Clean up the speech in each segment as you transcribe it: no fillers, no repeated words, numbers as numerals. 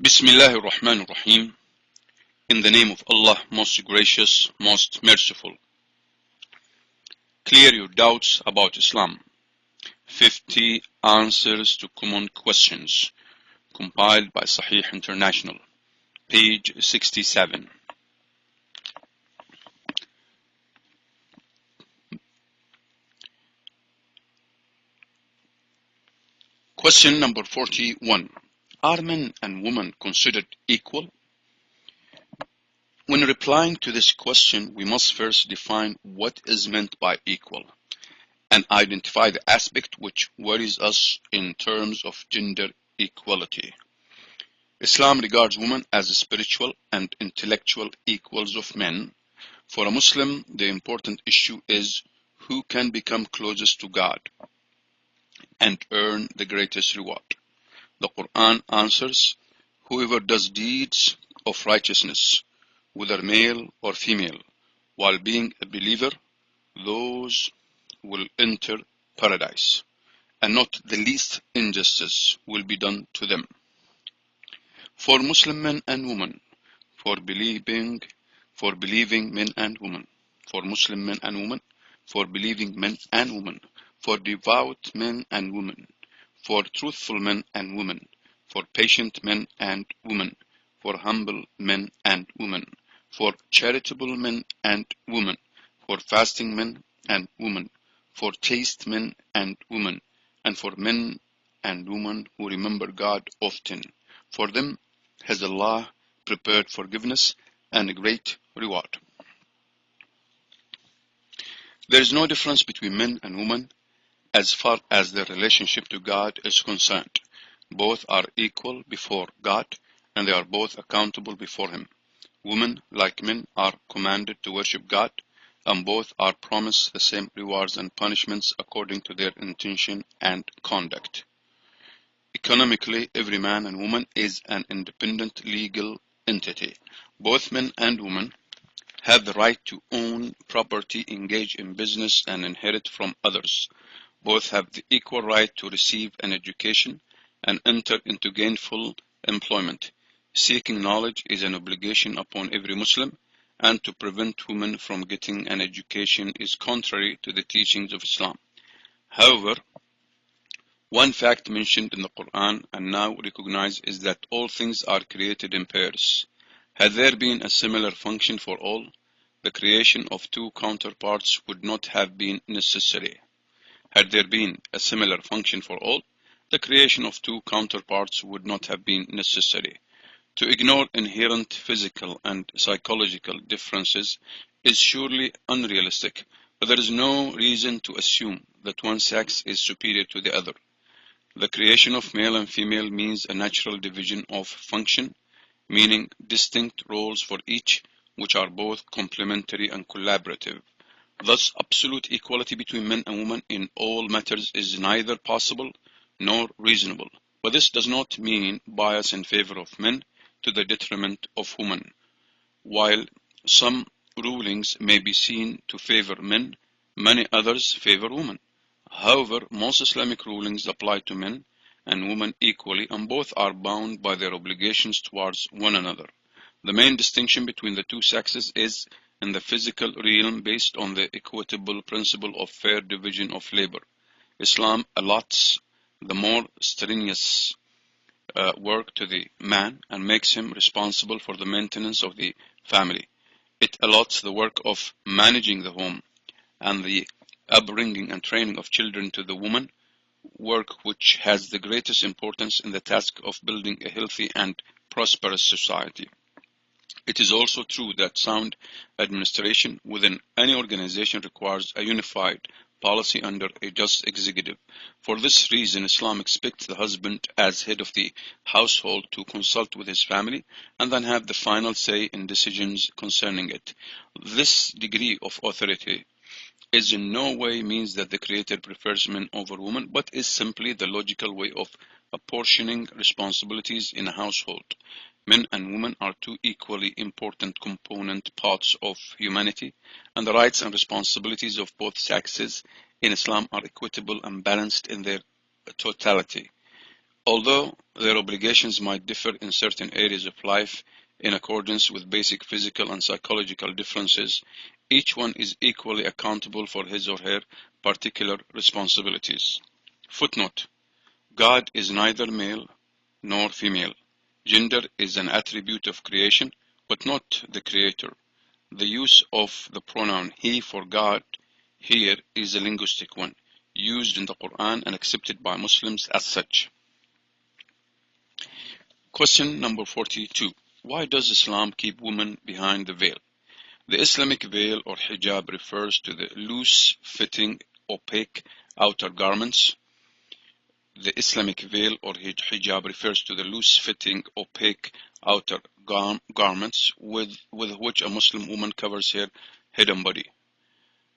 Bismillahir Rahmanir Rahim. In the name of Allah, most gracious, most merciful. Clear your doubts about Islam. 50 answers to common questions. Compiled by Sahih International. Page 67. Question number 41. Are men and women considered equal? When replying to this question, we must first define what is meant by equal and identify the aspect which worries us in terms of gender equality. Islam regards women as spiritual and intellectual equals of men. For a Muslim, the important issue is who can become closest to God and earn the greatest reward. The Quran answers, whoever does deeds of righteousness, whether male or female, while being a believer, those will enter paradise, and not the least injustice will be done to them. For Muslim men and women, for believing men and women, for Muslim men and women, for believing men and women, for devout men and women, for truthful men and women, for patient men and women, for humble men and women, for charitable men and women, for fasting men and women, for chaste men and women, and for men and women who remember God often. For them has Allah prepared forgiveness and a great reward. There is no difference between men and women as far as their relationship to God is concerned. Both are equal before God, and they are both accountable before Him. Women, like men, are commanded to worship God, and both are promised the same rewards and punishments according to their intention and conduct. Economically, every man and woman is an independent legal entity. Both men and women have the right to own property, engage in business, and inherit from others. Both have the equal right to receive an education and enter into gainful employment. Seeking knowledge is an obligation upon every Muslim, and to prevent women from getting an education is contrary to the teachings of Islam. However, one fact mentioned in the Quran and now recognized is that all things are created in pairs. Had there been a similar function for all, the creation of two counterparts would not have been necessary. Had there been a similar function for all, the creation of two counterparts would not have been necessary. To ignore inherent physical and psychological differences is surely unrealistic, but there is no reason to assume that one sex is superior to the other. The creation of male and female means a natural division of function, meaning distinct roles for each, which are both complementary and collaborative. Thus, absolute equality between men and women in all matters is neither possible nor reasonable. But this does not mean bias in favor of men to the detriment of women. While some rulings may be seen to favor men, many others favor women. However, most Islamic rulings apply to men and women equally, and both are bound by their obligations towards one another. The main distinction between the two sexes is in the physical realm based on the equitable principle of fair division of labor. Islam allots the more strenuous work to the man and makes him responsible for the maintenance of the family. It allots the work of managing the home and the upbringing and training of children to the woman, work which has the greatest importance in the task of building a healthy and prosperous society. It is also true that sound administration within any organization requires a unified policy under a just executive. For this reason, Islam expects the husband as head of the household to consult with his family and then have the final say in decisions concerning it. This degree of authority is in no way means that the Creator prefers men over women, but is simply the logical way of apportioning responsibilities in a household. Men and women are two equally important component parts of humanity, and the rights and responsibilities of both sexes in Islam are equitable and balanced in their totality. Although Their obligations might differ in certain areas of life in accordance with basic physical and psychological differences. Each one is equally accountable for his or her particular responsibilities. Footnote: God is neither male nor female. Gender is an attribute of creation, but not the creator. The use of the pronoun he for God here is a linguistic one, used in the Quran and accepted by Muslims as such. Question number 42. Why does Islam keep women behind the veil? The Islamic veil or hijab refers to the loose-fitting, opaque outer garments. The Islamic veil or hijab refers to the loose-fitting, opaque outer garments with which a Muslim woman covers her head and body.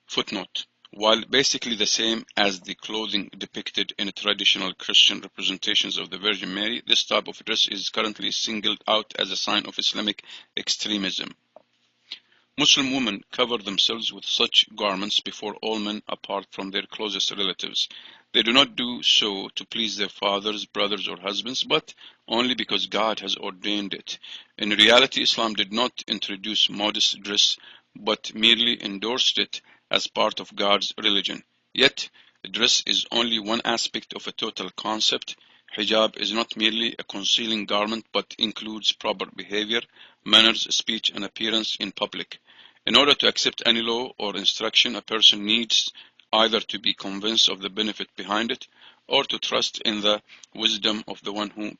Footnote: while basically the same as the clothing depicted in traditional Christian representations of the Virgin Mary, this type of dress is currently singled out as a sign of Islamic extremism. Muslim women cover themselves with such garments before all men apart from their closest relatives. They do not do so to please their fathers, brothers, or husbands, but only because God has ordained it. In reality, Islam did not introduce modest dress, but merely endorsed it as part of God's religion. Yet, dress is only one aspect of a total concept. Hijab is not merely a concealing garment, but includes proper behavior, manners, speech, and appearance in public. In order to accept any law or instruction, a person needs either to be convinced of the benefit behind it, or to trust in the wisdom of the one who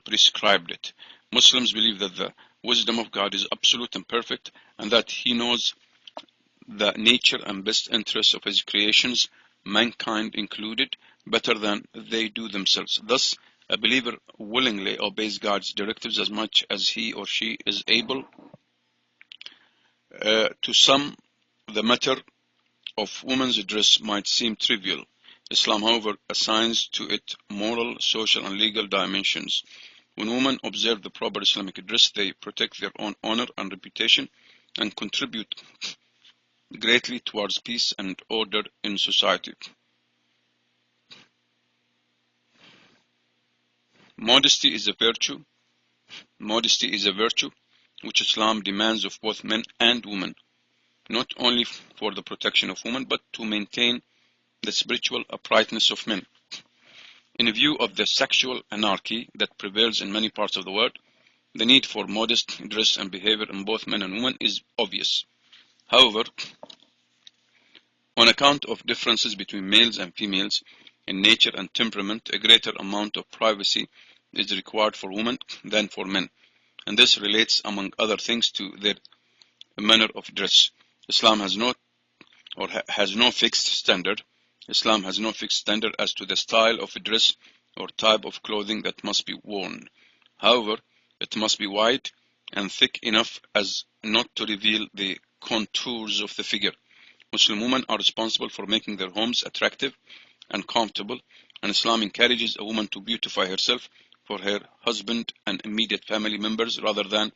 prescribed it. Muslims believe that the wisdom of God is absolute and perfect, and that He knows the nature and best interests of His creations, mankind included, better than they do themselves. Thus, a believer willingly obeys God's directives as much as he or she is able. To some, the matter of women's dress might seem trivial. Islam, however, assigns to it moral, social, and legal dimensions. When women observe the proper Islamic dress, they protect their own honor and reputation and contribute greatly towards peace and order in society. Modesty is a virtue. Modesty is a virtue which Islam demands of both men and women, not only for the protection of women, but to maintain the spiritual uprightness of men. In view of the sexual anarchy that prevails in many parts of the world, the need for modest dress and behavior in both men and women is obvious. However, on account of differences between males and females in nature and temperament, a greater amount of privacy is required for women than for men, and this relates, among other things, to their manner of dress. Islam has no fixed standard. Islam has no fixed standard as to the style of dress or type of clothing that must be worn. However, it must be wide and thick enough as not to reveal the contours of the figure. Muslim women are responsible for making their homes attractive and comfortable, and Islam encourages a woman to beautify herself for her husband and immediate family members rather than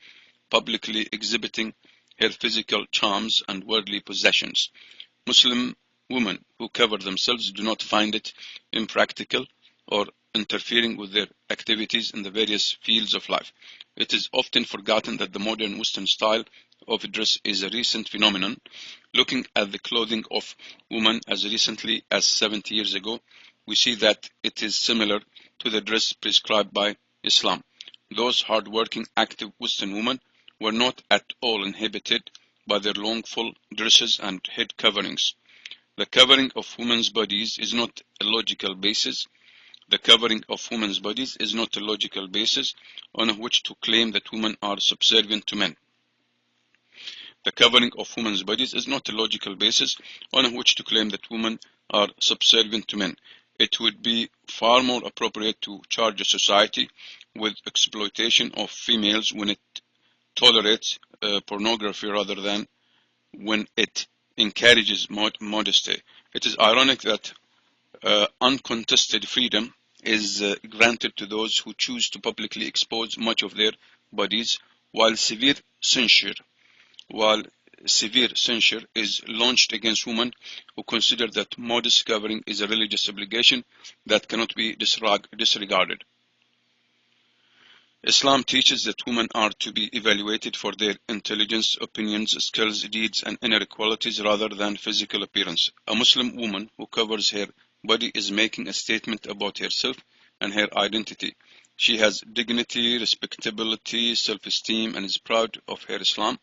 publicly exhibiting her physical charms and worldly possessions. Muslim women who cover themselves do not find it impractical or interfering with their activities in the various fields of life. It is often forgotten that the modern Western style of dress is a recent phenomenon. Looking at the clothing of women as recently as 70 years ago, we see that it is similar to the dress prescribed by Islam. Those hard-working, active Western women were not at all inhibited by their long full dresses and head coverings. The covering of women's bodies is not a logical basis. The covering of women's bodies is not a logical basis on which to claim that women are subservient to men. The covering of women's bodies is not a logical basis on which to claim that women are subservient to men. It would be far more appropriate to charge a society with exploitation of females when it tolerates pornography rather than when it encourages modesty. It is ironic that uncontested freedom is granted to those who choose to publicly expose much of their bodies, while severe censure is launched against women who consider that modest covering is a religious obligation that cannot be disregarded. Islam teaches that women are to be evaluated for their intelligence, opinions, skills, deeds, and inner qualities rather than physical appearance. A Muslim woman who covers her body is making a statement about herself and her identity. She has dignity, respectability, self-esteem, and is proud of her Islam.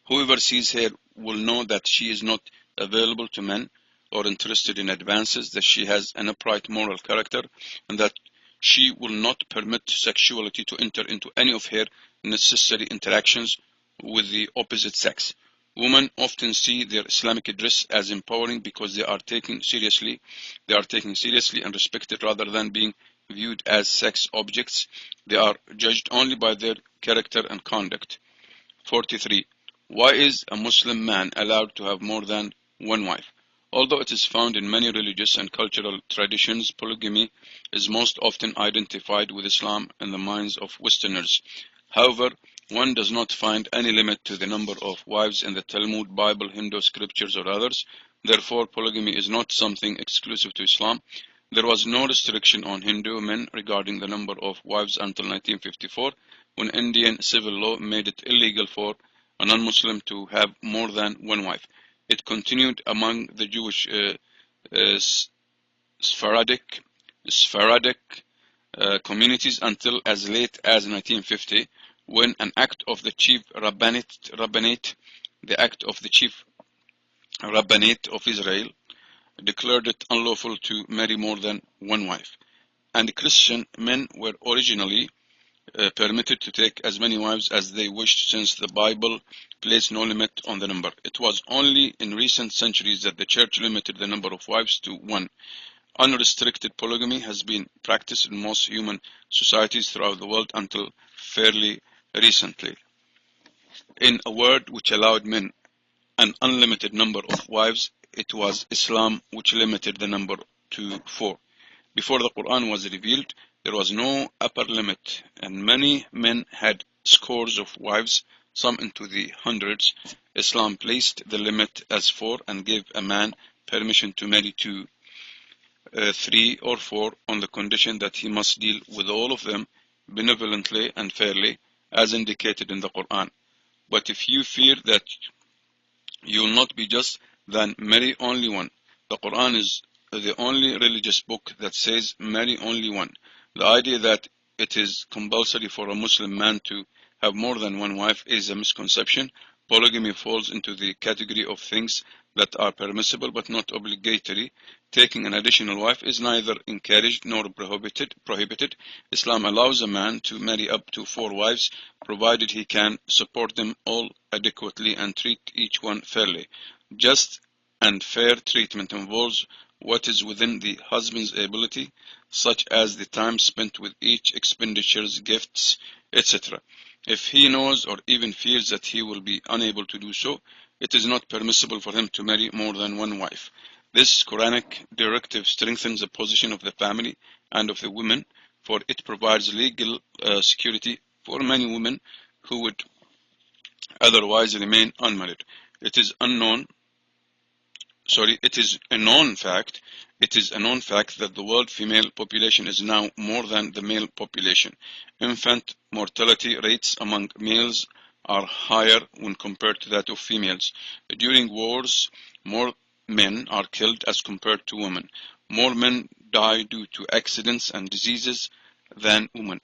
Whoever sees her will know that she is not available to men or interested in advances, that she has an upright moral character, and that she will not permit sexuality to enter into any of her necessary interactions with the opposite sex. Women often see their Islamic dress as empowering because they are taken seriously and respected rather than being viewed as sex objects. They are judged only by their character and conduct. 43. Why is a Muslim man allowed to have more than one wife? Although it is found in many religious and cultural traditions, polygamy is most often identified with Islam in the minds of Westerners. However, one does not find any limit to the number of wives in the Talmud, Bible, Hindu scriptures, or others. Therefore, polygamy is not something exclusive to Islam. There was no restriction on Hindu men regarding the number of wives until 1954, when Indian civil law made it illegal for a non-Muslim to have more than one wife. It continued among the Jewish Sephardic communities until as late as 1950, when an act of the Chief Rabbinate, the Act of the Chief Rabbinate of Israel, declared it unlawful to marry more than one wife. And Christian men were originally permitted to take as many wives as they wished, since the Bible placed no limit on the number. It was only in recent centuries that the Church limited the number of wives to one. Unrestricted polygamy has been practiced in most human societies throughout the world until fairly recently. In a word, which allowed men an unlimited number of wives, it was Islam which limited the number to 4. Before the Quran was revealed, there was no upper limit, and many men had scores of wives, some into the hundreds. Islam placed the limit as 4 and gave a man permission to marry 2, 3, or 4 on the condition that he must deal with all of them benevolently and fairly, as indicated in the Quran. But if you fear that you will not be just, then marry only one. The Quran is the only religious book that says marry only one. The idea that it is compulsory for a Muslim man to have more than one wife is a misconception. Polygamy falls into the category of things that are permissible but not obligatory. Taking an additional wife is neither encouraged nor prohibited. Islam allows a man to marry up to 4 wives, provided he can support them all adequately and treat each one fairly. Just and fair treatment involves what is within the husband's ability, such as the time spent with each, expenditures, gifts, etc. If he knows or even fears that he will be unable to do so, it is not permissible for him to marry more than one wife. This Quranic directive strengthens the position of the family and of the women, for it provides legal security for many women who would otherwise remain unmarried. It is a known fact that the world female population is now more than the male population. Infant mortality rates among males are higher when compared to that of females. During wars, more men are killed as compared to women. More men die due to accidents and diseases than women.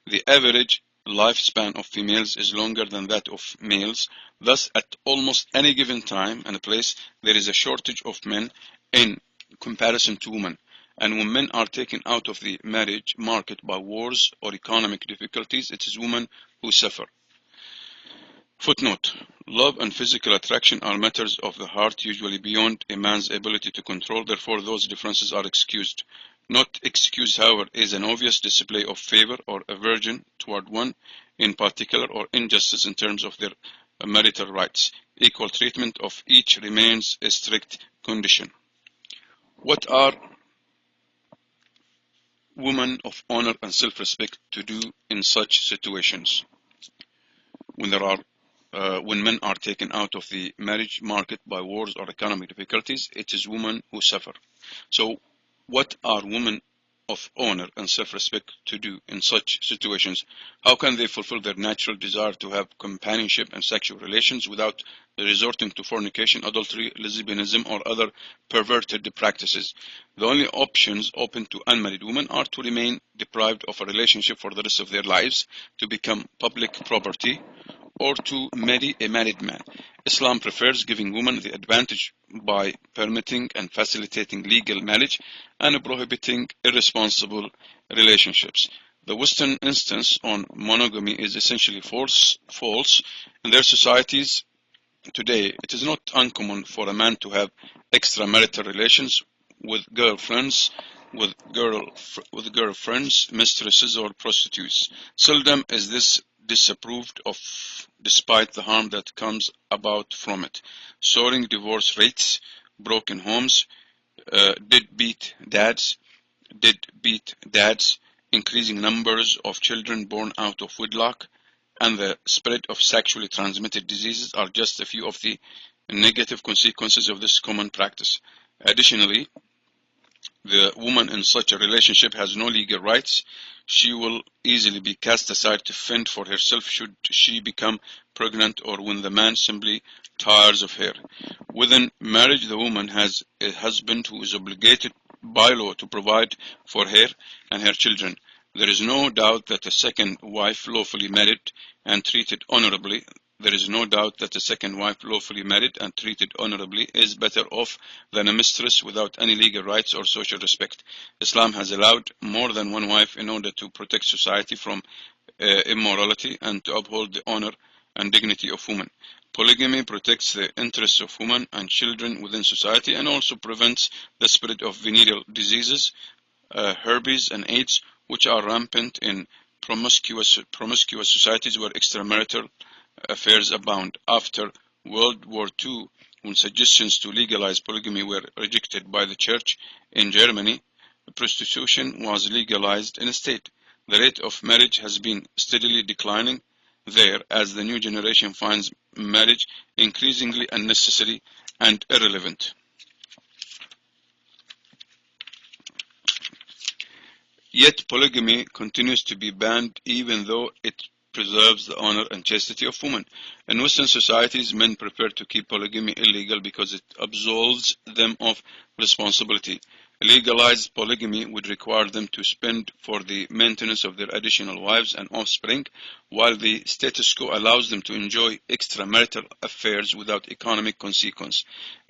The average lifespan of females is longer than that of males. Thus, at almost any given time and place, there is a shortage of men in comparison to women. And when men are taken out of the marriage market by wars or economic difficulties, it is women who suffer. Footnote: love and physical attraction are matters of the heart, usually beyond a man's ability to control. Therefore, those differences are excused. Not excused, however, is an obvious display of favor or aversion toward one in particular, or injustice in terms of their marital rights. Equal treatment of each remains a strict condition. What are women of honor and self-respect to do in such situations? When men are taken out of the marriage market by wars or economic difficulties, it is women who suffer. So what are women of honor and self-respect to do in such situations? How can they fulfill their natural desire to have companionship and sexual relations without resorting to fornication, adultery, lesbianism, or other perverted practices? The only options open to unmarried women are to remain deprived of a relationship for the rest of their lives, to become public property, or to marry a married man. Islam prefers giving women the advantage by permitting and facilitating legal marriage and prohibiting irresponsible relationships. The Western instance on monogamy is essentially false. In their societies today, it is not uncommon for a man to have extramarital relations with girlfriends, with girlfriends, mistresses, or prostitutes. Seldom is this disapproved of, despite the harm that comes about from it. Soaring divorce rates, broken homes, deadbeat dads, increasing numbers of children born out of wedlock, and the spread of sexually transmitted diseases are just a few of the negative consequences of this common practice. Additionally, the woman in such a relationship has no legal rights. She will easily be cast aside to fend for herself should she become pregnant or when the man simply tires of her. Within marriage, the woman has a husband who is obligated by law to provide for her and her children. There is no doubt that a second wife lawfully married and treated honorably There is no doubt that a second wife lawfully married and treated honorably is better off than a mistress without any legal rights or social respect. Islam has allowed more than one wife in order to protect society from immorality and to uphold the honor and dignity of women. Polygamy protects the interests of women and children within society and also prevents the spread of venereal diseases, herpes and AIDS, which are rampant in promiscuous societies where extramarital affairs abound. After World War II, when suggestions to legalize polygamy were rejected by the church in Germany, prostitution was legalized instead. The rate of marriage has been steadily declining there as the new generation finds marriage increasingly unnecessary and irrelevant. Yet polygamy continues to be banned even though it preserves the honor and chastity of women. In Western societies, men prefer to keep polygamy illegal because it absolves them of responsibility. Legalized polygamy would require them to spend for the maintenance of their additional wives and offspring, while the status quo allows them to enjoy extramarital affairs without economic consequence.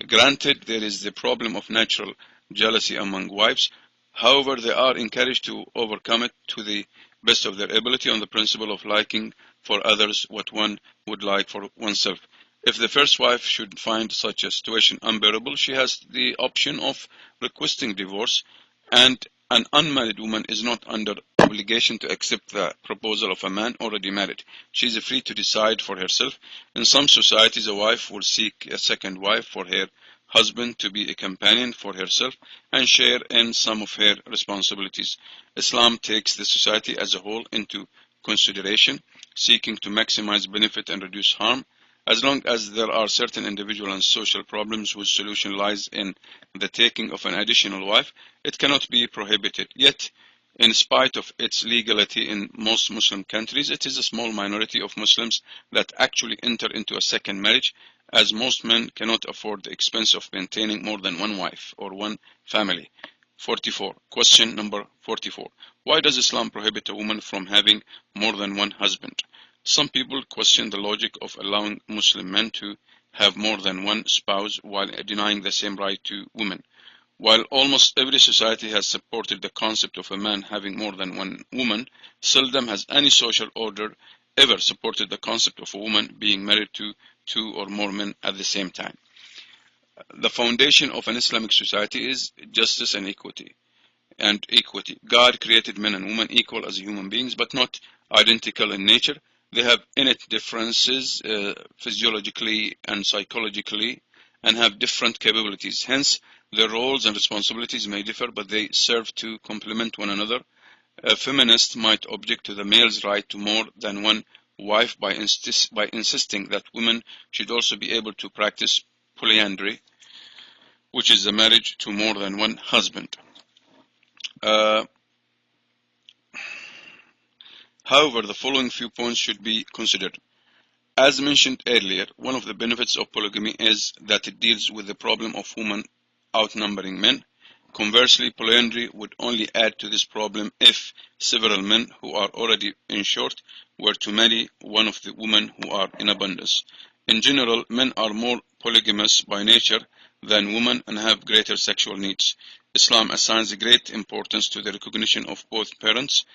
Granted, there is the problem of natural jealousy among wives. However, they are encouraged to overcome it to the best of their ability on the principle of liking for others what one would like for oneself. If the first wife should find such a situation unbearable, she has the option of requesting divorce, and an unmarried woman is not under obligation to accept the proposal of a man already married. She is free to decide for herself. In some societies, a wife will seek a second wife for her husband to be a companion for herself and share in some of her responsibilities. Islam takes the society as a whole into consideration, seeking to maximize benefit and reduce harm. As long as there are certain individual and social problems whose solution lies in the taking of an additional wife, it cannot be prohibited. Yet, in spite of its legality in most Muslim countries, it is a small minority of Muslims that actually enter into a second marriage, as most men cannot afford the expense of maintaining more than one wife or one family. 44. Question number 44. Why does Islam prohibit a woman from having more than one husband? Some people question the logic of allowing Muslim men to have more than one spouse while denying the same right to women. While almost every society has supported the concept of a man having more than one woman, seldom has any social order ever supported the concept of a woman being married to two or more men at the same time. The foundation of an Islamic society is justice and equity. God created men and women equal as human beings, but not identical in nature. They have innate differences physiologically and psychologically and have different capabilities. Hence, their roles and responsibilities may differ, but they serve to complement one another. A feminist might object to the male's right to more than one wife by insisting that women should also be able to practice polyandry, which is the marriage to more than one husband. However, the following few points should be considered. As mentioned earlier, one of the benefits of polygamy is that it deals with the problem of women outnumbering men. Conversely, polyandry would only add to this problem if several men who are already in short were to marry one of the women who are in abundance. In general, men are more polygamous by nature than women and have greater sexual needs. Islam assigns great importance to the recognition of both parents.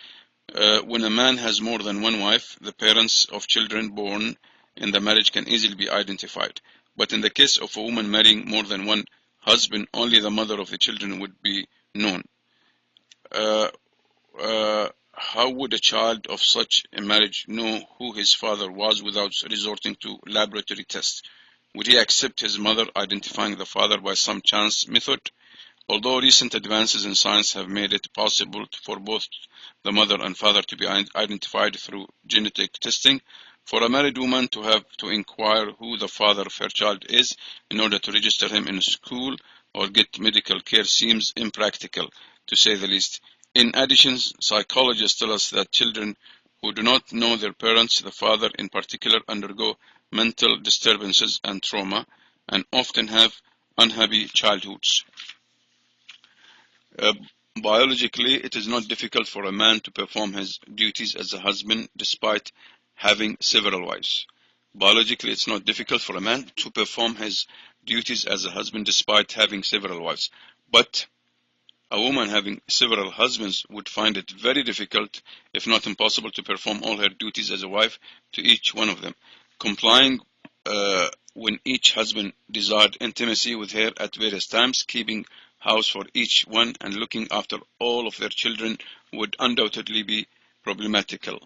When a man has more than one wife, the parents of children born in the marriage can easily be identified. But in the case of a woman marrying more than one husband, only the mother of the children would be known. How would a child of such a marriage know who his father was without resorting to laboratory tests? Would he accept his mother identifying the father by some chance method? Although recent advances in science have made it possible for both the mother and father to be identified through genetic testing, for a married woman to have to inquire who the father of her child is in order to register him in school or get medical care seems impractical, to say the least. In addition, psychologists tell us that children who do not know their parents, the father in particular, undergo mental disturbances and trauma and often have unhappy childhoods. Biologically, it is not difficult for a man to perform his duties as a husband despite having several wives. Biologically, it's not difficult for a man to perform his duties as a husband despite having several wives. But a woman having several husbands would find it very difficult, if not impossible, to perform all her duties as a wife to each one of them. Complying when each husband desired intimacy with her at various times, keeping house for each one, and looking after all of their children would undoubtedly be problematical.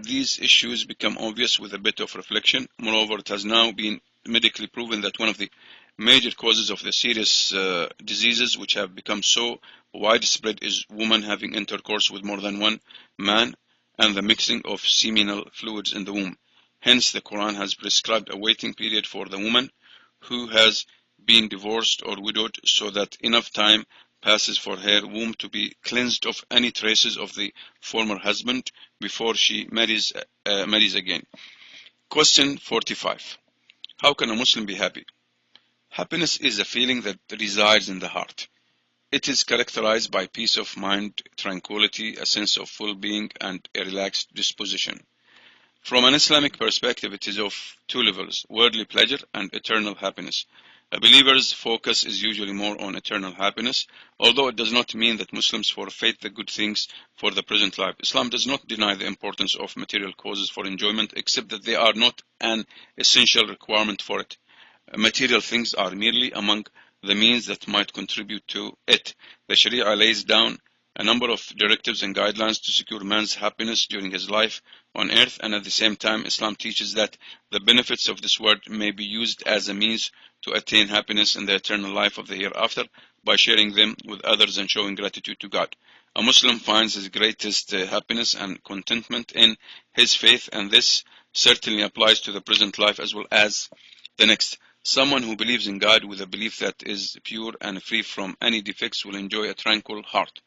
These issues become obvious with a bit of reflection. Moreover, it has now been medically proven that one of the major causes of the serious diseases which have become so widespread is women having intercourse with more than one man and the mixing of seminal fluids in the womb. Hence, the Quran has prescribed a waiting period for the woman who has been divorced or widowed, so that enough time passes for her womb to be cleansed of any traces of the former husband before she marries again. Question 45. How can a Muslim be happy? Happiness is a feeling that resides in the heart. It is characterized by peace of mind, tranquility, a sense of well-being, and a relaxed disposition. From an Islamic perspective, it is of two levels, worldly pleasure and eternal happiness. A believer's focus is usually more on eternal happiness, although it does not mean that Muslims forfeit the good things for the present life. Islam does not deny the importance of material causes for enjoyment, except that they are not an essential requirement for it. Material things are merely among the means that might contribute to it. The Sharia lays down a number of directives and guidelines to secure man's happiness during his life on earth, and at the same time, Islam teaches that the benefits of this world may be used as a means to attain happiness in the eternal life of the hereafter by sharing them with others and showing gratitude to God. A Muslim finds his greatest happiness and contentment in his faith, and this certainly applies to the present life as well as the next. Someone who believes in God with a belief that is pure and free from any defects will enjoy a tranquil heart.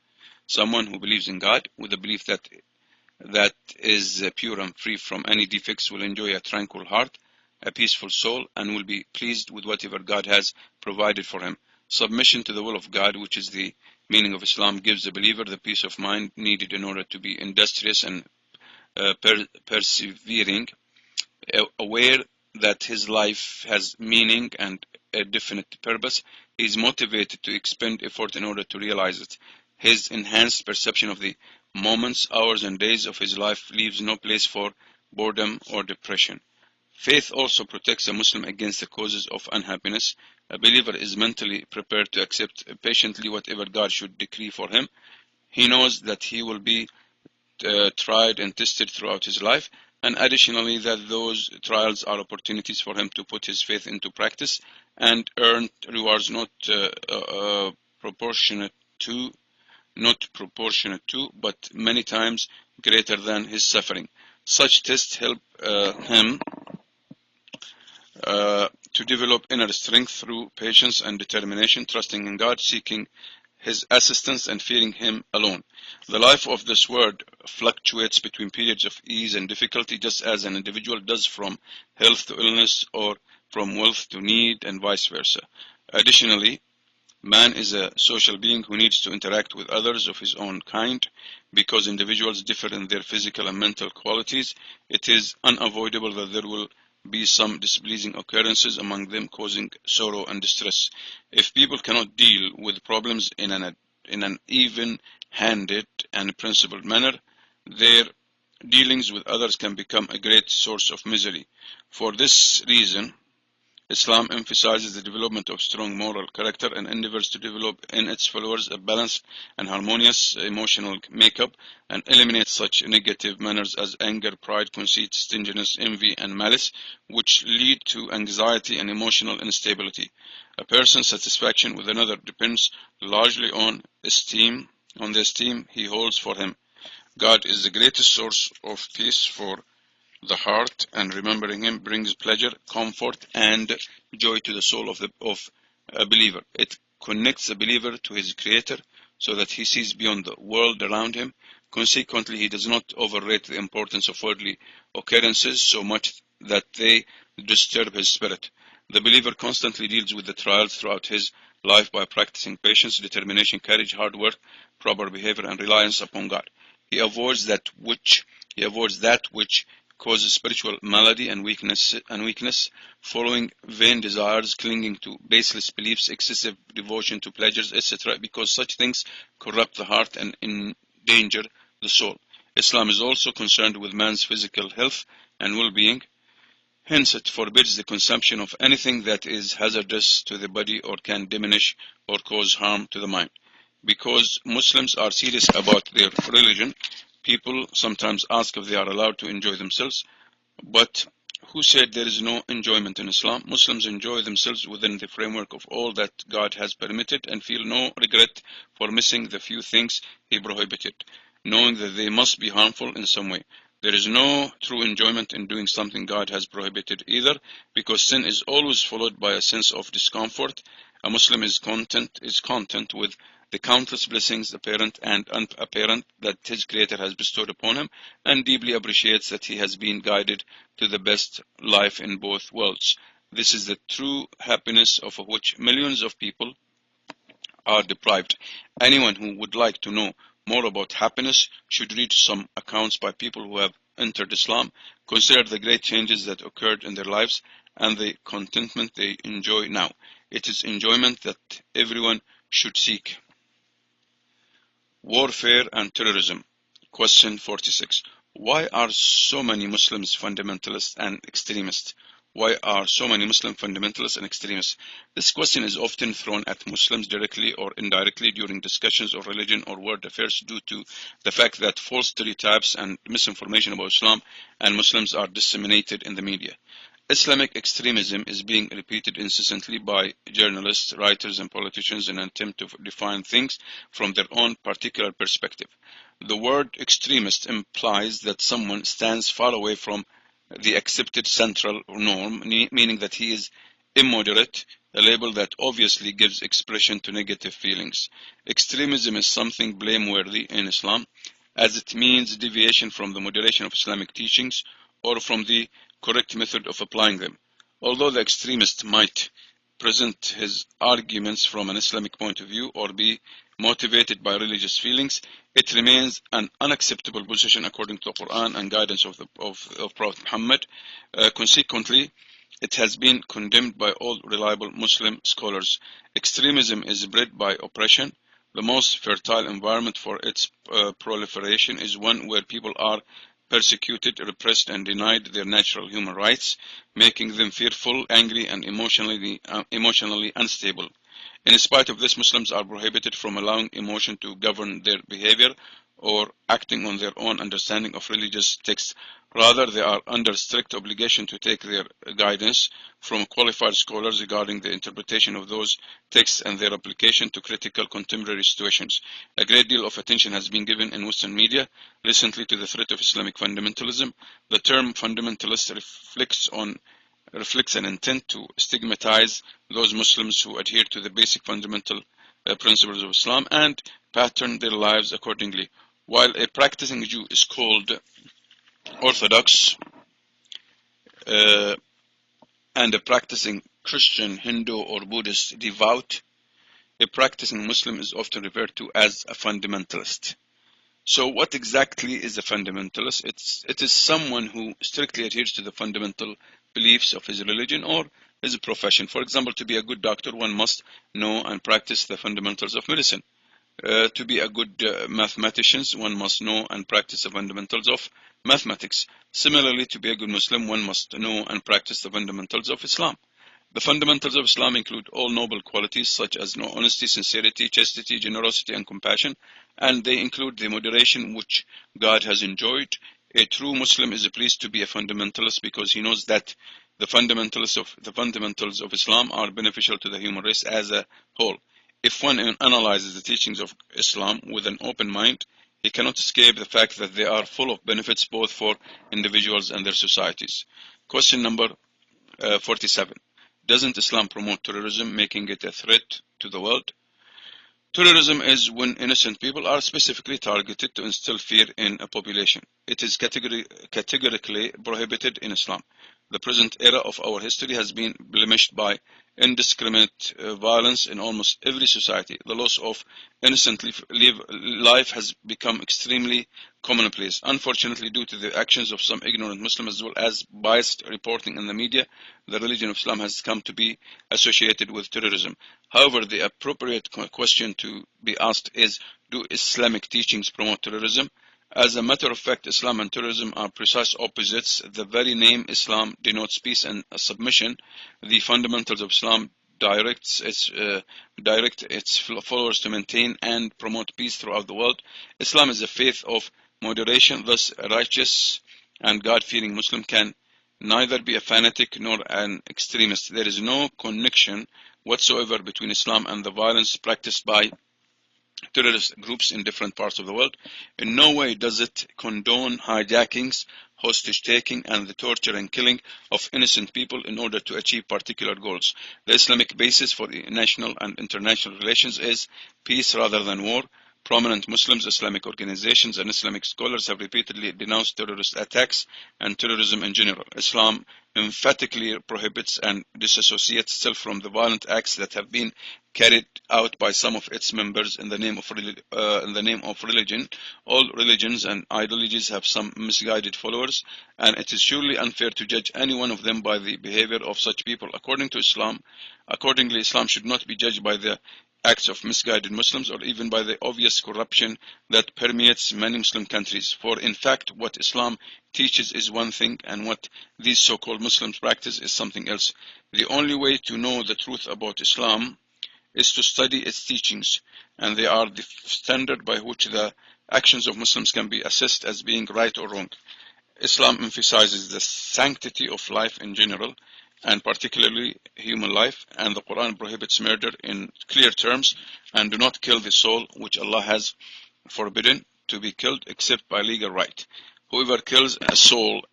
Someone who believes in God with a belief that is pure and free from any defects will enjoy a tranquil heart, a peaceful soul, and will be pleased with whatever God has provided for him. Submission to the will of God, which is the meaning of Islam, gives the believer the peace of mind needed in order to be industrious and persevering, aware that his life has meaning and a definite purpose. He is motivated to expend effort in order to realize it. His enhanced perception of the moments, hours, and days of his life leaves no place for boredom or depression. Faith also protects a Muslim against the causes of unhappiness. A believer is mentally prepared to accept patiently whatever God should decree for him. He knows that he will be tried and tested throughout his life, and additionally that those trials are opportunities for him to put his faith into practice and earn rewards not proportionate to, but many times greater than his suffering. Such tests help him to develop inner strength through patience and determination, trusting in God, seeking his assistance and fearing him alone. The life of this world fluctuates between periods of ease and difficulty, just as an individual does from health to illness or from wealth to need, and vice versa. Additionally, man is a social being who needs to interact with others of his own kind. Because individuals differ in their physical and mental qualities, it is unavoidable that there will be some displeasing occurrences among them, causing sorrow and distress. If people cannot deal with problems in an even-handed and principled manner, their dealings with others can become a great source of misery. For this reason, Islam emphasizes the development of strong moral character and endeavors to develop in its followers a balanced and harmonious emotional makeup, and eliminate such negative manners as anger, pride, conceit, stinginess, envy, and malice, which lead to anxiety and emotional instability. A person's satisfaction with another depends largely on the esteem he holds for him. God is the greatest source of peace for the heart, and remembering him brings pleasure, comfort, and joy to the soul of a believer. It connects the believer to his creator so that he sees beyond the world around him. Consequently, he does not overrate the importance of worldly occurrences so much that they disturb his spirit. The believer constantly deals with the trials throughout his life by practicing patience, determination, courage, hard work, proper behavior, and reliance upon God. He avoids that which causes spiritual malady and weakness, following vain desires, clinging to baseless beliefs, excessive devotion to pleasures, etc., because such things corrupt the heart and endanger the soul. Islam is also concerned with man's physical health and well-being. Hence, it forbids the consumption of anything that is hazardous to the body or can diminish or cause harm to the mind. Because Muslims are serious about their religion, people sometimes ask if they are allowed to enjoy themselves. But who said there is no enjoyment in Islam? Muslims enjoy themselves within the framework of all that God has permitted and feel no regret for missing the few things He prohibited, knowing that they must be harmful in some way. There is no true enjoyment in doing something God has prohibited either, because sin is always followed by a sense of discomfort. A Muslim is content with the countless blessings, apparent and unapparent, that his Creator has bestowed upon him, and deeply appreciates that he has been guided to the best life in both worlds. This is the true happiness of which millions of people are deprived. Anyone who would like to know more about happiness should read some accounts by people who have entered Islam, consider the great changes that occurred in their lives, and the contentment they enjoy now. It is enjoyment that everyone should seek. Warfare and terrorism. Question 46. Why are so many Muslims fundamentalists and extremists? Why are so many Muslim fundamentalists and extremists? This question is often thrown at Muslims directly or indirectly during discussions of religion or world affairs due to the fact that false stereotypes and misinformation about Islam and Muslims are disseminated in the media. Islamic extremism is being repeated incessantly by journalists, writers, and politicians in an attempt to define things from their own particular perspective. The word extremist implies that someone stands far away from the accepted central norm, meaning that he is immoderate, a label that obviously gives expression to negative feelings. Extremism is something blameworthy in Islam, as it means deviation from the moderation of Islamic teachings or from the correct method of applying them. Although the extremist might present his arguments from an Islamic point of view or be motivated by religious feelings, it remains an unacceptable position according to the Quran and guidance of Prophet Muhammad. Consequently, it has been condemned by all reliable Muslim scholars. Extremism is bred by oppression. The most fertile environment for its proliferation is one where people are persecuted, repressed, and denied their natural human rights, making them fearful, angry, and emotionally unstable. In spite of this, Muslims are prohibited from allowing emotion to govern their behavior or acting on their own understanding of religious texts. Rather, they are under strict obligation to take their guidance from qualified scholars regarding the interpretation of those texts and their application to critical contemporary situations. A great deal of attention has been given in Western media recently to the threat of Islamic fundamentalism. The term fundamentalist reflects an intent to stigmatize those Muslims who adhere to the basic fundamental principles of Islam and pattern their lives accordingly. While a practicing Jew is called Orthodox, uh, and a practicing Christian, Hindu, or Buddhist devout, a practicing Muslim is often referred to as a fundamentalist. So what exactly is a fundamentalist? It is someone who strictly adheres to the fundamental beliefs of his religion or his profession. For example, to be a good doctor, one must know and practice the fundamentals of medicine. To be a good mathematician, one must know and practice the fundamentals of mathematics. Similarly, to be a good Muslim, one must know and practice the fundamentals of Islam. The fundamentals of Islam include all noble qualities such as honesty, sincerity, chastity, generosity, and compassion, and they include the moderation which God has enjoyed. A true Muslim is pleased to be a fundamentalist because he knows that the fundamentals of Islam are beneficial to the human race as a whole. If one analyzes the teachings of Islam with an open mind, he cannot escape the fact that they are full of benefits both for individuals and their societies. Question number 47. Doesn't Islam promote terrorism, making it a threat to the world? Terrorism is when innocent people are specifically targeted to instill fear in a population. It is categorically prohibited in Islam. The present era of our history has been blemished by indiscriminate violence in almost every society. The loss of innocent life has become extremely commonplace. Unfortunately, due to the actions of some ignorant Muslims as well as biased reporting in the media, the religion of Islam has come to be associated with terrorism. However, the appropriate question to be asked is, do Islamic teachings promote terrorism? As a matter of fact, Islam and terrorism are precise opposites. The very name Islam denotes peace and submission. The fundamentals of Islam direct its followers to maintain and promote peace throughout the world. Islam is a faith of moderation, thus a righteous and God-fearing Muslim can neither be a fanatic nor an extremist. There is no connection whatsoever between Islam and the violence practiced by terrorist groups in different parts of the world. In no way does it condone hijackings, hostage taking, and the torture and killing of innocent people in order to achieve particular goals. The Islamic basis for the national and international relations is peace rather than war. Prominent Muslims, Islamic organizations, and Islamic scholars have repeatedly denounced terrorist attacks and terrorism in general. Islam emphatically prohibits and disassociates itself from the violent acts that have been carried out by some of its members in the name of religion. All religions and ideologies have some misguided followers, and it is surely unfair to judge any one of them by the behavior of such people. Accordingly, Islam should not be judged by the acts of misguided Muslims or even by the obvious corruption that permeates many Muslim countries. For in fact, what Islam teaches is one thing, and what these so-called Muslims practice is something else. The only way to know the truth about Islam is to study its teachings, and they are the standard by which the actions of Muslims can be assessed as being right or wrong. Islam emphasizes the sanctity of life in general, and particularly human life, and the Quran prohibits murder in clear terms, and do not kill the soul which Allah has forbidden to be killed except by legal right. Whoever kills a soul,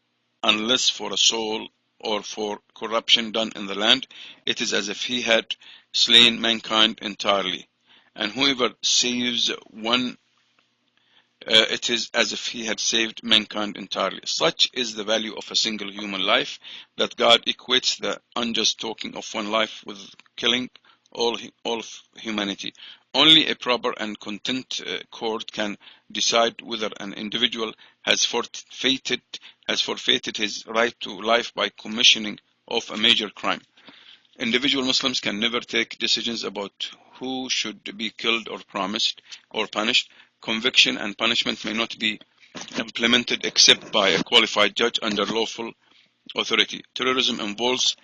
unless for a soul or for corruption done in the land, it is as if he had slain mankind entirely. And whoever saves one, it is as if he had saved mankind entirely. Such is the value of a single human life, that God equates the unjust taking of one life with killing all of humanity. Only a proper and content court can decide whether an individual has forfeited his right to life by commissioning of a major crime. Individual Muslims can never take decisions about who should be killed or punished. Conviction and punishment may not be implemented except by a qualified judge under lawful authority. Terrorism involves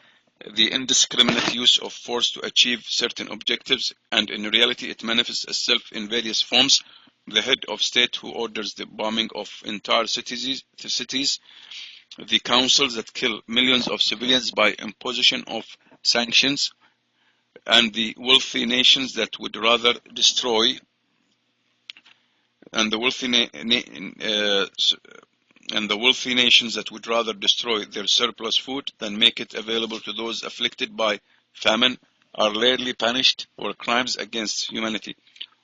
the indiscriminate use of force to achieve certain objectives, and in reality it manifests itself in various forms. The head of state who orders the bombing of entire cities, the councils that kill millions of civilians by imposition of sanctions, and the wealthy nations that would rather destroy nations that would rather destroy their surplus food than make it available to those afflicted by famine, are rarely punished for crimes against humanity.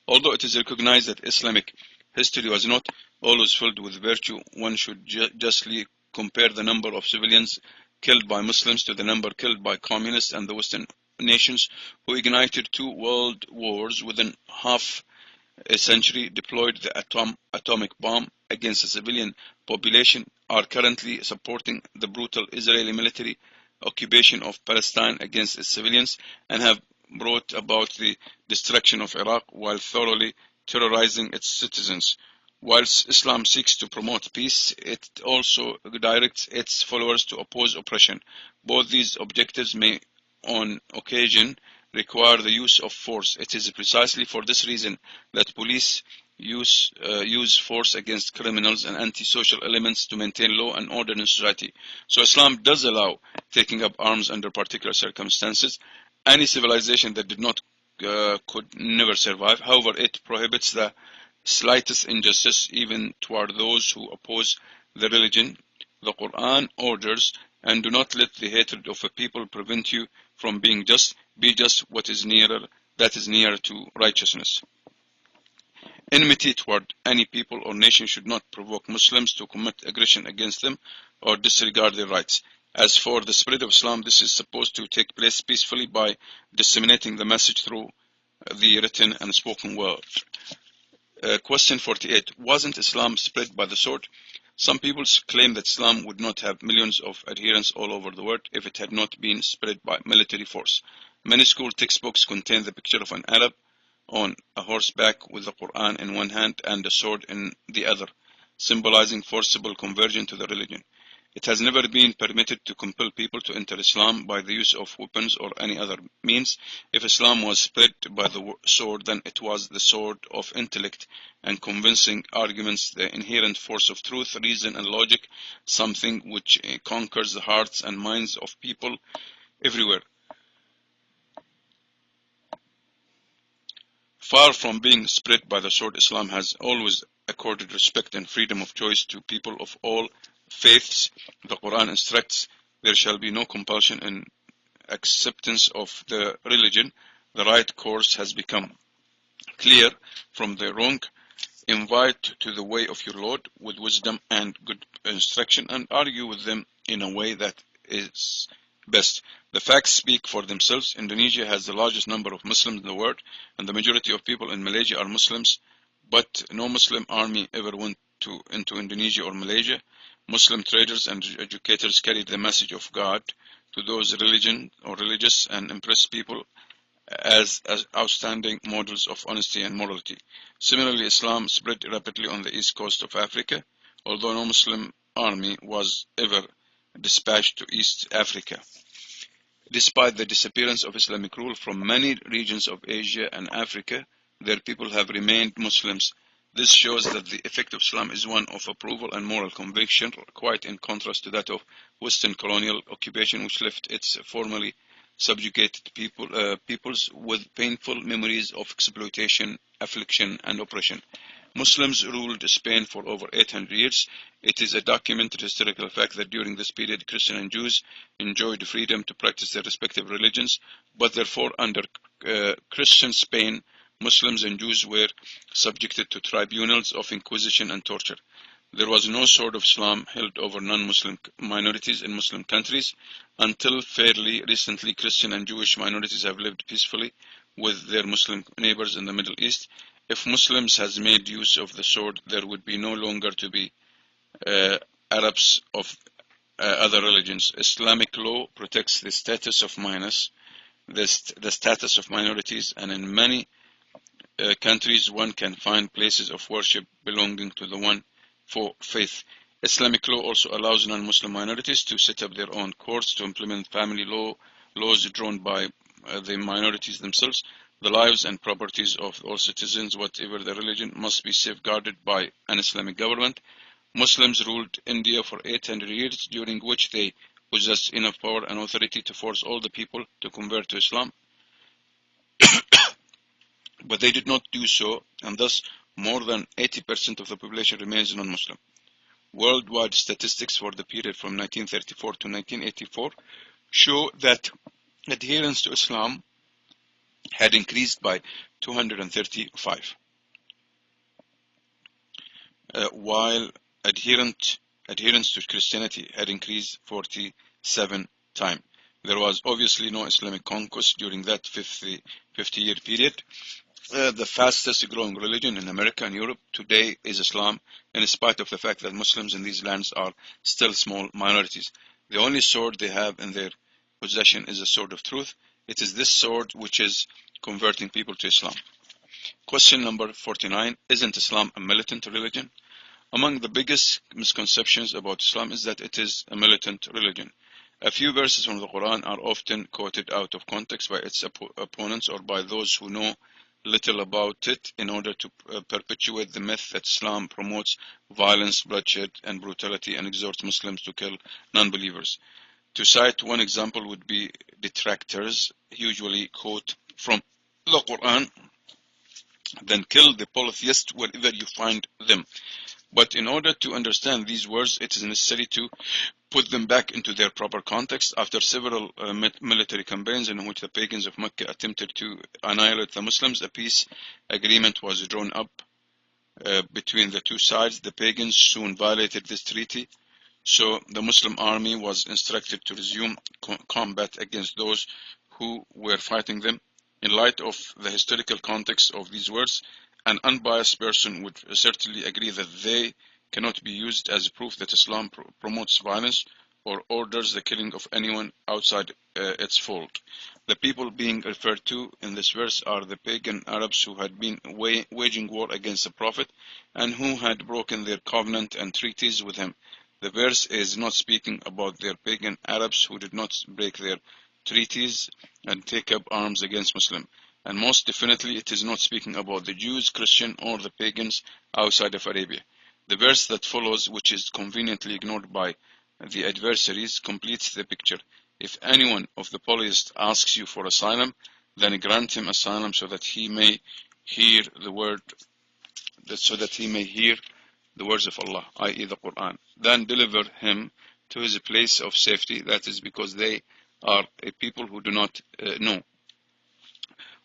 Although it is recognized that Islamic history was not always filled with virtue, one should justly compare the number of civilians killed by Muslims to the number killed by communists and the Western nations who ignited two world wars within half a century, deployed the atomic bomb against a civilian population, are currently supporting the brutal Israeli military occupation of Palestine against its civilians, and have brought about the destruction of Iraq while thoroughly terrorizing its citizens. Whilst Islam seeks to promote peace, it also directs its followers to oppose oppression. Both these objectives may, on occasion, require the use of force. It is precisely for this reason that police use force against criminals and antisocial elements to maintain law and order in society. So Islam does allow taking up arms under particular circumstances. Any civilization that did not could never survive. However, it prohibits the slightest injustice even toward those who oppose the religion. The Quran orders, and do not let the hatred of a people prevent you from being just. Be just what is nearer, that is nearer to righteousness. Enmity toward any people or nation should not provoke Muslims to commit aggression against them or disregard their rights. As for the spread of Islam, this is supposed to take place peacefully by disseminating the message through the written and spoken word. Question 48. Wasn't Islam spread by the sword? Some people claim that Islam would not have millions of adherents all over the world if it had not been spread by military force. Many school textbooks contain the picture of an Arab on a horseback with the Quran in one hand and a sword in the other, symbolizing forcible conversion to the religion. It has never been permitted to compel people to enter Islam by the use of weapons or any other means. If Islam was spread by the sword, then it was the sword of intellect and convincing arguments, the inherent force of truth, reason, and logic, something which conquers the hearts and minds of people everywhere. Far from being spread by the sword, Islam has always accorded respect and freedom of choice to people of all faiths. The Quran instructs there shall be no compulsion in acceptance of the religion. The right course has become clear from the wrong. Invite to the way of your Lord with wisdom and good instruction, and argue with them in a way that is best. The facts speak for themselves. Indonesia has the largest number of Muslims in the world, and the majority of people in Malaysia are Muslims, but no Muslim army ever went into Indonesia or Malaysia. Muslim traders and educators carried the message of God to those religious and impressed people as outstanding models of honesty and morality. Similarly, Islam spread rapidly on the east coast of Africa, although no Muslim army was ever dispatched to East Africa. Despite the disappearance of Islamic rule from many regions of Asia and Africa, their people have remained Muslims. This shows that the effect of Islam is one of approval and moral conviction, quite in contrast to that of Western colonial occupation, which left its formerly subjugated peoples with painful memories of exploitation, affliction, and oppression. Muslims ruled Spain for over 800 years. It is a documented historical fact that during this period, Christians and Jews enjoyed freedom to practice their respective religions, but therefore under Christian Spain, Muslims and Jews were subjected to tribunals of inquisition and torture. There was no sword of Islam held over non-Muslim minorities in Muslim countries. Until fairly recently, Christian and Jewish minorities have lived peacefully with their Muslim neighbors in the Middle East. If Muslims has made use of the sword, there would be no longer to be Arabs of other religions. Islamic law protects the status of the status of minorities, and in many countries one can find places of worship belonging to the one for faith. Islamic law also allows non-Muslim minorities to set up their own courts to implement family laws drawn by the minorities themselves. The lives and properties of all citizens, whatever their religion, must be safeguarded by an Islamic government. Muslims ruled India for 800 years, during which they possessed enough power and authority to force all the people to convert to Islam. But they did not do so, and thus more than 80% of the population remains non-Muslim. Worldwide statistics for the period from 1934 to 1984 show that adherence to Islam had increased by 235, while adherence to Christianity had increased 47 times. There was obviously no Islamic conquest during that 50-year period. The fastest growing religion in America and Europe today is Islam, in spite of the fact that Muslims in these lands are still small minorities. The only sword they have in their possession is the sword of truth. It is this sword which is converting people to Islam. Question number 49. Isn't Islam a militant religion? Among the biggest misconceptions about Islam is that it is a militant religion. A few verses from the Quran are often quoted out of context by its opponents or by those who know little about it in order to perpetuate the myth that Islam promotes violence, bloodshed, and brutality and exhorts Muslims to kill non-believers. To cite one example would be detractors usually quote from the Quran, then kill the polytheists wherever you find them. But in order to understand these words, it is necessary to put them back into their proper context. After several military campaigns in which the pagans of Mecca attempted to annihilate the Muslims, a peace agreement was drawn up between the two sides. The pagans soon violated this treaty, so the Muslim army was instructed to resume combat against those who were fighting them. In light of the historical context of these words, an unbiased person would certainly agree that they cannot be used as proof that Islam promotes violence or orders the killing of anyone outside its fold. The people being referred to in this verse are the pagan Arabs who had been waging war against the Prophet and who had broken their covenant and treaties with him. The verse is not speaking about their pagan Arabs who did not break their treaties and take up arms against Muslims. And most definitely it is not speaking about the Jews, Christians, or the pagans outside of Arabia. The verse that follows, which is conveniently ignored by the adversaries, completes the picture. If anyone of the polytheists asks you for asylum, then grant him asylum so that he may hear the words of Allah, i.e. the Quran. Then deliver him to his place of safety, that is because they are a people who do not know.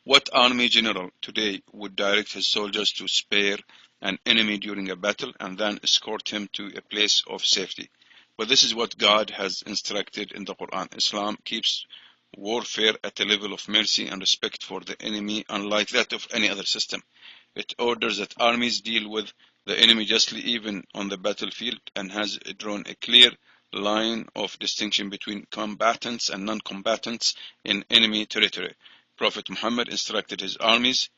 What army general today would direct his soldiers to spare an enemy during a battle and then escort him to a place of safety? But this is what God has instructed in the Quran. Islam keeps warfare at a level of mercy and respect for the enemy unlike that of any other system. It orders that armies deal with the enemy justly even on the battlefield and has drawn a clear line of distinction between combatants and non-combatants in enemy territory. Prophet Muhammad instructed his armies,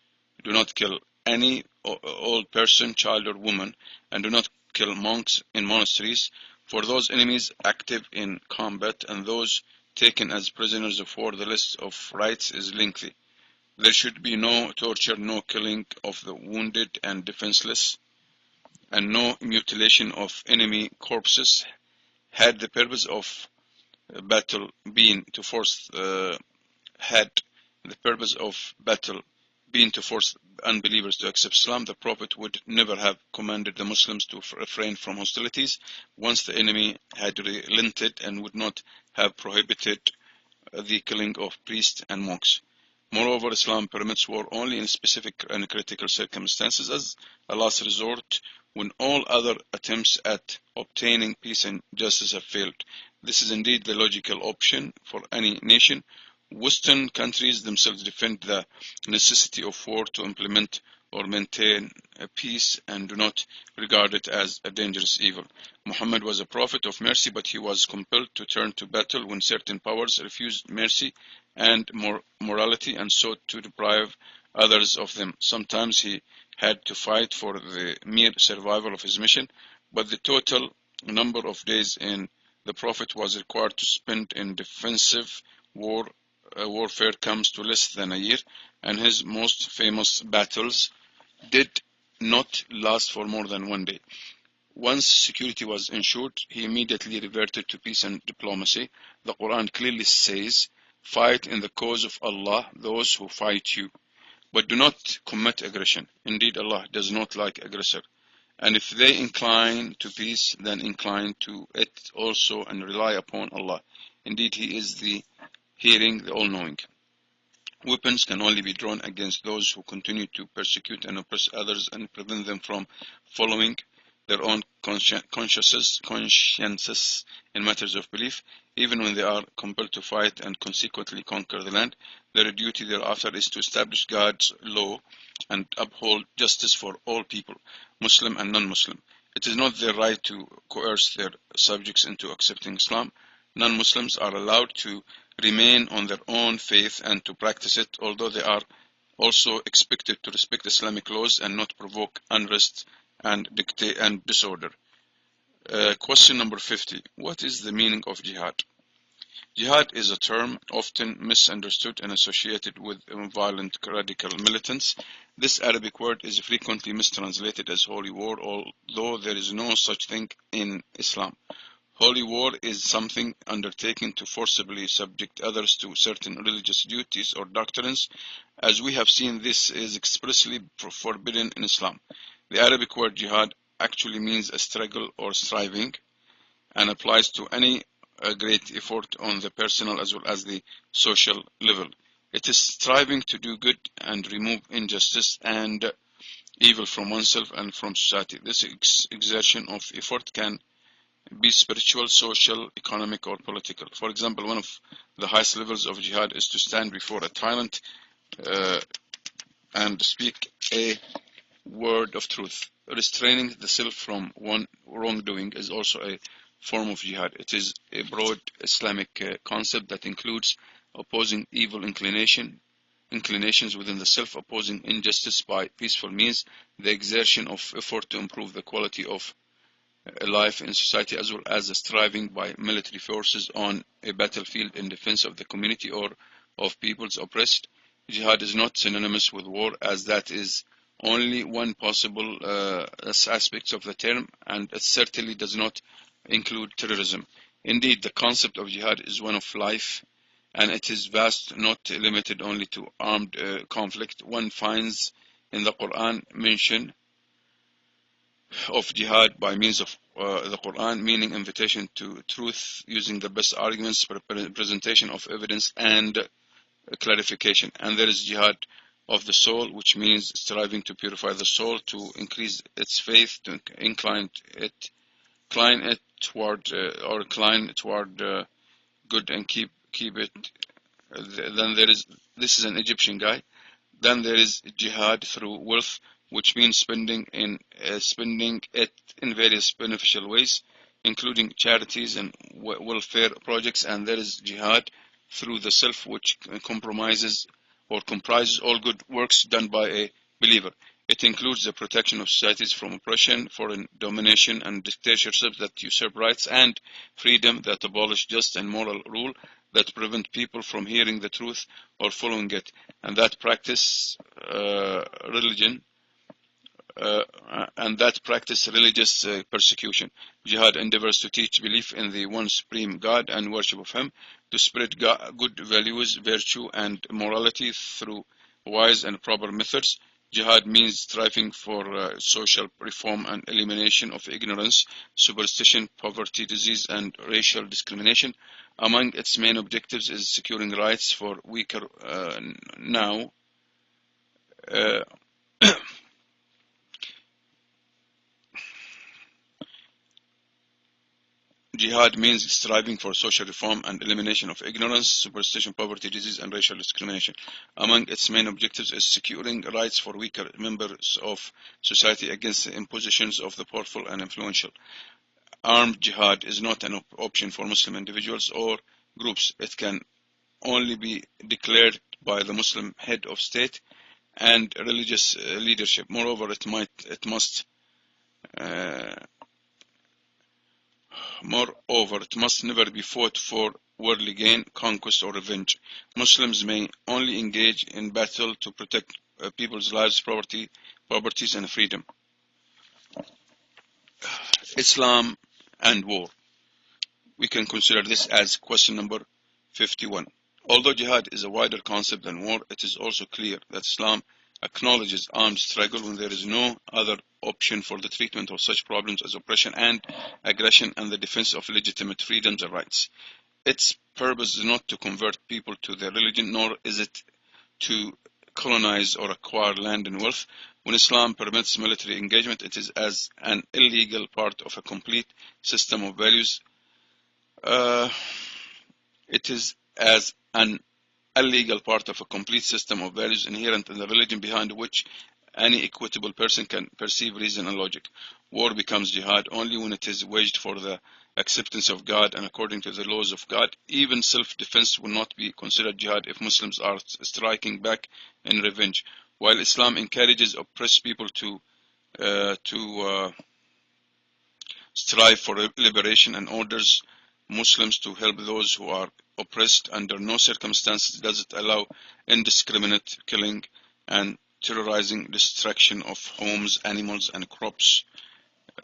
do not kill any old person, child or woman, and do not kill monks in monasteries, for those enemies active in combat and those taken as prisoners of war. The list of rights is lengthy. There should be no torture, no killing of the wounded and defenseless, and no mutilation of enemy corpses. Had the purpose of battle been to force unbelievers to accept Islam, the Prophet would never have commanded the Muslims to refrain from hostilities once the enemy had relented, and would not have prohibited the killing of priests and monks. Moreover, Islam permits war only in specific and critical circumstances as a last resort when all other attempts at obtaining peace and justice have failed. This is indeed the logical option for any nation. Western countries themselves defend the necessity of war to implement or maintain peace and do not regard it as a dangerous evil. Muhammad was a prophet of mercy, but he was compelled to turn to battle when certain powers refused mercy and morality and sought to deprive others of them. Sometimes he had to fight for the mere survival of his mission, but the total number of days the Prophet was required to spend in defensive warfare comes to less than a year, and his most famous battles did not last for more than one day. Once security was ensured, he immediately reverted to peace and diplomacy. The Quran clearly says, fight in the cause of Allah those who fight you, but do not commit aggression. Indeed, Allah does not like aggressor. And if they incline to peace, then incline to it also and rely upon Allah. Indeed, He is the hearing, the all-knowing. Weapons can only be drawn against those who continue to persecute and oppress others and prevent them from following their own consciences in matters of belief, even when they are compelled to fight and consequently conquer the land. Their duty thereafter is to establish God's law and uphold justice for all people, Muslim and non-Muslim. It is not their right to coerce their subjects into accepting Islam. Non-Muslims are allowed to remain on their own faith and to practice it, although they are also expected to respect Islamic laws and not provoke unrest and disorder. Question number 50. What is the meaning of jihad? Jihad is a term often misunderstood and associated with violent radical militants. This Arabic word is frequently mistranslated as holy war, although there is no such thing in Islam. Holy war is something undertaken to forcibly subject others to certain religious duties or doctrines. As we have seen, this is expressly forbidden in Islam. The Arabic word jihad actually means a struggle or striving, and applies to any great effort on the personal as well as the social level. It is striving to do good and remove injustice and evil from oneself and from society. This exertion of effort can be spiritual, social, economic, or political. For example, one of the highest levels of jihad is to stand before a tyrant and speak a word of truth. Restraining the self from wrongdoing is also a form of jihad. It is a broad Islamic concept that includes opposing evil inclinations within the self, opposing injustice by peaceful means, the exertion of effort to improve the quality of life in society, as well as striving by military forces on a battlefield in defense of the community or of peoples oppressed. Jihad is not synonymous with war, as that is only one possible aspect of the term, and it certainly does not include terrorism. Indeed, the concept of jihad is one of life, and it is vast, not limited only to armed conflict. One finds in the Quran mention of jihad by means of the Quran, meaning invitation to truth using the best arguments, presentation of evidence, and clarification. And there is jihad of the soul, which means striving to purify the soul, to increase its faith, to incline it toward good and keep it. Then there is, this is an Egyptian guy. Then there is jihad through wealth, which means spending it in various beneficial ways, including charities and welfare projects. And there is jihad through the self, which comprises all good works done by a believer. It includes the protection of societies from oppression, foreign domination, and dictatorships that usurp rights, and freedom that abolish just and moral rule that prevent people from hearing the truth or following it, and that practice religious persecution. Jihad endeavors to teach belief in the one supreme God and worship of Him, to spread good values, virtue, and morality through wise and proper methods. Jihad means striving for social reform and elimination of ignorance, superstition, poverty, disease, and racial discrimination. Among its main objectives is securing rights for weaker now. Jihad means striving for social reform and elimination of ignorance, superstition, poverty, disease, and racial discrimination. Among its main objectives is securing rights for weaker members of society against the impositions of the powerful and influential. Armed jihad is not an option for Muslim individuals or groups. It can only be declared by the Muslim head of state and religious leadership. Moreover, it must never be fought for worldly gain, conquest, or revenge. Muslims may only engage in battle to protect people's lives, properties, and freedom. Islam and war. We can consider this as question number 51. Although jihad is a wider concept than war, it is also clear that Islam acknowledges armed struggle when there is no other option for the treatment of such problems as oppression and aggression and the defense of legitimate freedoms and rights. Its purpose is not to convert people to their religion, nor is it to colonize or acquire land and wealth. When Islam permits military engagement, it is as an illegal part of a complete system of values. It is as an illegal part of a complete system of values inherent in the religion behind which any equitable person can perceive reason and logic. War becomes jihad only when it is waged for the acceptance of God and according to the laws of God. Even self-defense will not be considered jihad if Muslims are striking back in revenge. While Islam encourages oppressed people to strive for liberation and orders Muslims to help those who are oppressed, under no circumstances does it allow indiscriminate killing and terrorizing destruction of homes, animals, and crops,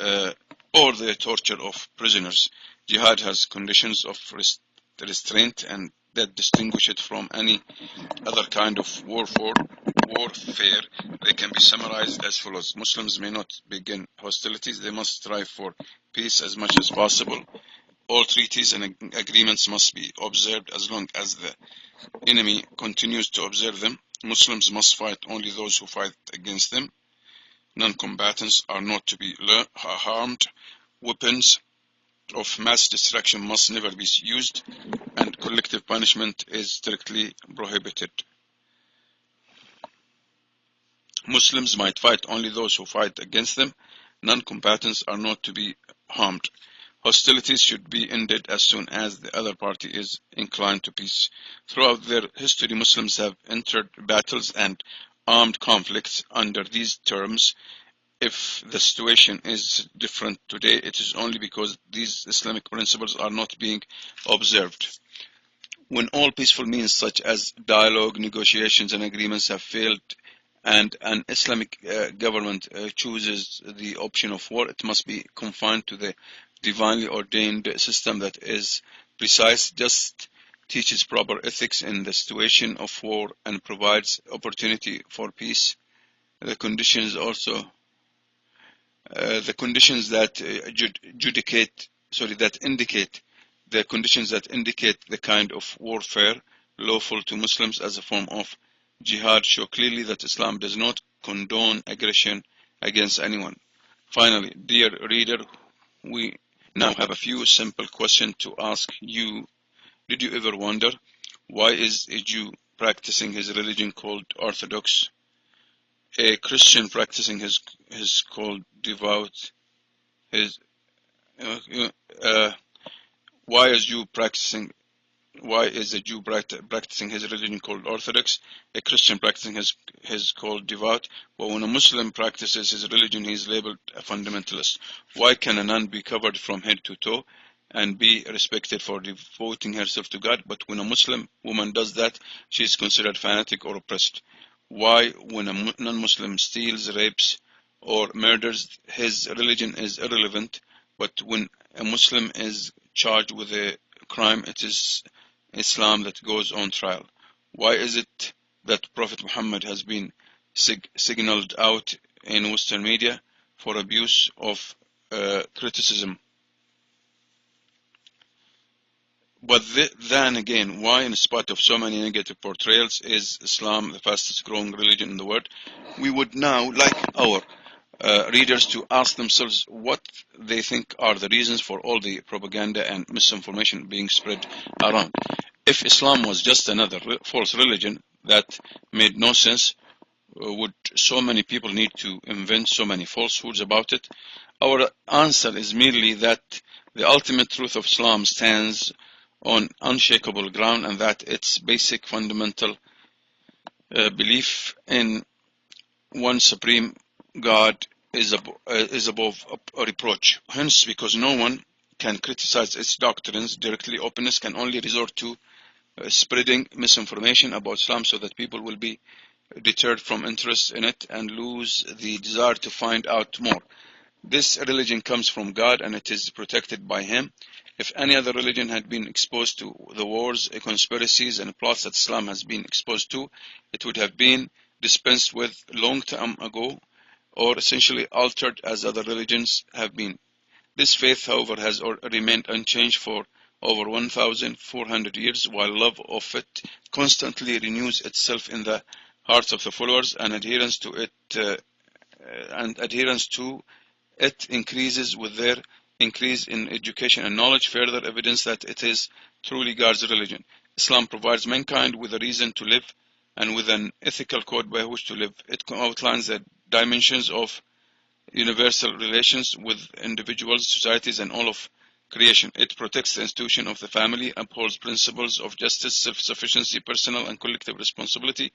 or the torture of prisoners. Jihad has conditions of restraint and that distinguish it from any other kind of warfare. They can be summarized as follows. Muslims may not begin hostilities. They must strive for peace as much as possible. All treaties and agreements must be observed as long as the enemy continues to observe them. Muslims must fight only those who fight against them. Non-combatants are not to be harmed. Weapons of mass destruction must never be used, and collective punishment is strictly prohibited. Muslims might fight only those who fight against them. Non-combatants are not to be harmed. Hostilities should be ended as soon as the other party is inclined to peace. Throughout their history, Muslims have entered battles and armed conflicts under these terms. If the situation is different today, it is only because these Islamic principles are not being observed. When all peaceful means such as dialogue, negotiations, and agreements have failed, and an Islamic government chooses the option of war, it must be confined to the divinely ordained system that is precise, just, teaches proper ethics in the situation of war, and provides opportunity for peace. The conditions that indicate the conditions that indicate the kind of warfare lawful to Muslims as a form of jihad show clearly that Islam does not condone aggression against anyone. Finally, dear reader, we now have a few simple questions to ask you. Did you ever wonder why is a Jew practicing his religion called Orthodox? A Christian practicing his called devout? Why is a Jew practicing his religion called Orthodox? A Christian practicing his called devout? Well, when a Muslim practices his religion, he is labeled a fundamentalist. Why can a nun be covered from head to toe and be respected for devoting herself to God, but when a Muslim woman does that, she is considered fanatic or oppressed? Why, when a non-Muslim steals, rapes, or murders, his religion is irrelevant, but when a Muslim is charged with a crime, it is Islam that goes on trial? Why is it that Prophet Muhammad has been signaled out in Western media for abuse of criticism? But then again, why, in spite of so many negative portrayals, is Islam the fastest growing religion in the world? We would now like our readers to ask themselves what they think are the reasons for all the propaganda and misinformation being spread around. If Islam was just another false religion that made no sense, would so many people need to invent so many falsehoods about it? Our answer is merely that the ultimate truth of Islam stands on unshakable ground, and that its basic fundamental belief in one supreme God is above reproach. Hence, because no one can criticize its doctrines directly, openness can only resort to spreading misinformation about Islam so that people will be deterred from interest in it and lose the desire to find out more. This religion comes from God and it is protected by Him. If any other religion had been exposed to the wars, conspiracies, and plots that Islam has been exposed to, it would have been dispensed with long time ago, or essentially altered as other religions have been. This faith, however, has remained unchanged for over 1,400 years, while love of it constantly renews itself in the hearts of the followers, and adherence to it increases with their increase in education and knowledge, further evidence that it is truly God's religion. Islam provides mankind with a reason to live and with an ethical code by which to live. It outlines the dimensions of universal relations with individuals, societies, and all of creation. It protects the institution of the family, upholds principles of justice, self-sufficiency, personal and collective responsibility,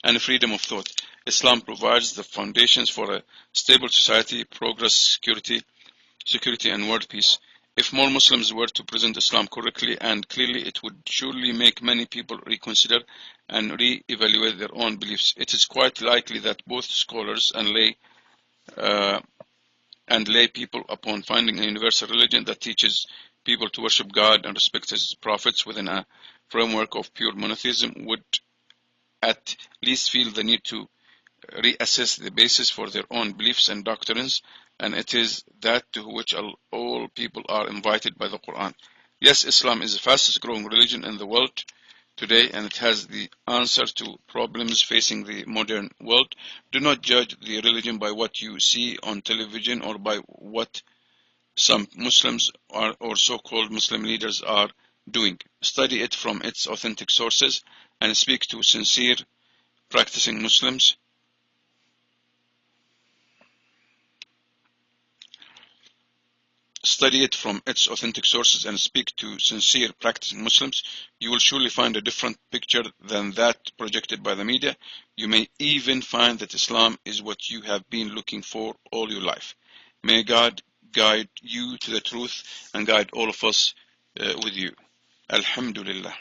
and freedom of thought. Islam provides the foundations for a stable society, progress, security, and world peace. If more Muslims were to present Islam correctly and clearly, it would surely make many people reconsider and re-evaluate their own beliefs. It is quite likely that both scholars and lay people, upon finding a universal religion that teaches people to worship God and respect His prophets within a framework of pure monotheism, would at least feel the need to reassess the basis for their own beliefs and doctrines, and it is that to which all people are invited by the Quran. Yes, Islam is the fastest growing religion in the world today, and it has the answer to problems facing the modern world. Do not judge the religion by what you see on television or by what some Muslims or so-called Muslim leaders are doing. Study it from its authentic sources and speak to sincere practicing Muslims. Study it from its authentic sources and speak to sincere practicing Muslims. You will surely find a different picture than that projected by the media. You may even find that Islam is what you have been looking for all your life. May God guide you to the truth and guide all of us with you. Alhamdulillah.